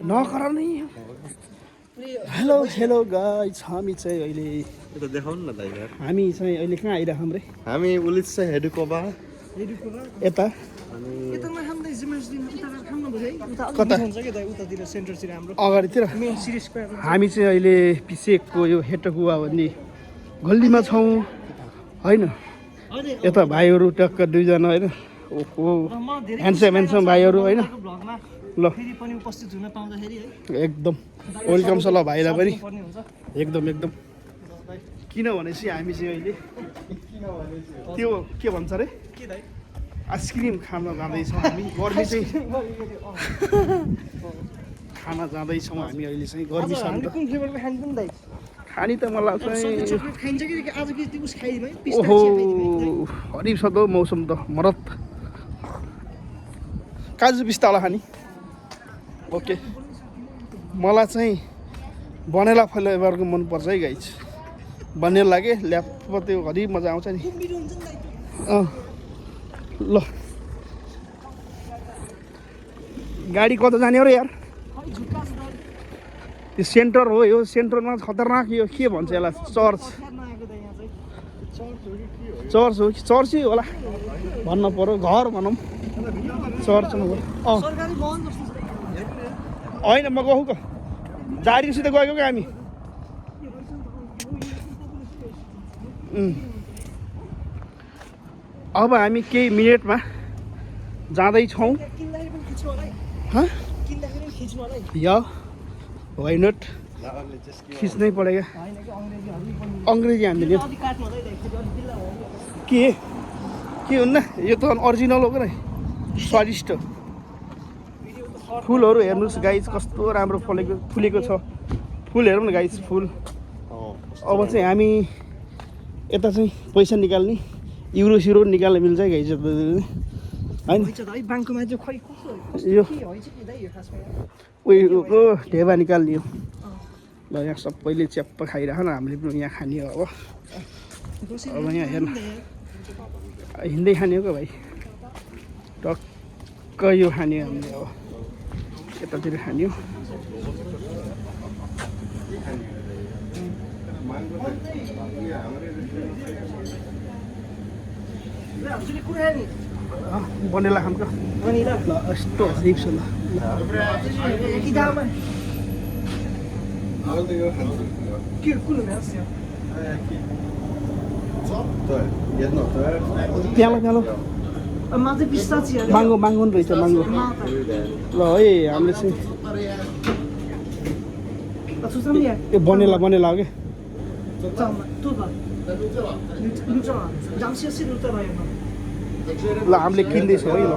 नकर नि hello hello guys हामी चाहिँ अहिले यता देखाउनु न दाइ यार हामी चाहिँ अहिले कहाँ आइरहेछौँ रे हामी उलिस हेडुकोबा यता यतामा हामीले जिम्मेवारी उता खानु भयो है उता कता हुन्छ के दाइ उतातिर सेन्टरतिर हाम्रो अगाडितिर मेन सिरियस स्क्वायर हामी चाहिँ अहिले पिसेकको यो हेटकुवा भन्ने गल्लीमा छौँ होइन यता भाइहरू टक्क दुईजना होइन ओहो ह्यान्डसम भाइहरू होइन भ्लगमा ल फेरि पनि उपस्थित हुन पाउँदाखेरि है एकदम वेलकम छ ल भाइलाई पनि पर्ने हुन्छ एकदम किनभनेपछि हामी चाहिँ अहिले त्यो के भन्छ अरे के दाइ आइसक्रिम खान जाँदैछौँ हामी गर्मी चाहिँ खाना जाँदैछौँ हामी अहिले चाहिँ गर्मी छ नि त कुन फ्लेभरको खान्छ नि दाइ खानी त मलाई चाहिँ चकलेट खाइन्छ कि आज कि त्यो उस खाइदिउँ है ओहो हरिब छ त मौसम त मरत काजु पिस्तावाला खाने ओके मलाई चाहिँ बनेला फ्लेभरको मनपर्छ है गाइस बनेला लागे ल्याप त्यो घरि मजा आउँछ नि ल गाडी कता जाने हो र यार यो सेन्टर हो यो सेन्टरमा खतरनाक यो के भन्छ यसलाई चर्च चर्च हो कि चर्चै होला भन्न पर्यो घर भनौँ चर्च अँ होइन म गएको जारीसित गएको क्या हामी अब हामी केही मिनटमा जाँदैछौँ या वाइ नट खिच्नै पऱ्यो क्या अङ्ग्रेजी हामीले के हुन्न यो त अरिजिनल हो क्या स्वादिष्ट फुलहरू हेर्नुहोस् गाइस कस्तो राम्रो फुलेको छ फुल हेरौँ न गाइस फुल अब चाहिँ हामी यता चाहिँ पैसा निकाल्ने युरो सिरो निकाल्न मिल्छ है गाइस होइन यो उयो ढेबा निकाल्ने हो ल यहाँ सबैले च्याप्प खाइरह न हामीले पनि यहाँ खाने हो अब यहाँ हेर्नु हिँड्दै खाने हो क्या भाइ टक्क यो खाने हो हामीले अब यतातिर खाने हो बनेला खान्छ ल यस्तो हरिब छ ल प्यालो माङ्गो पनि रहेछ माङ्गो ल है हामीले चाहिँ यो बनेला हो क्या ल हामीले किन्दैछौँ है ल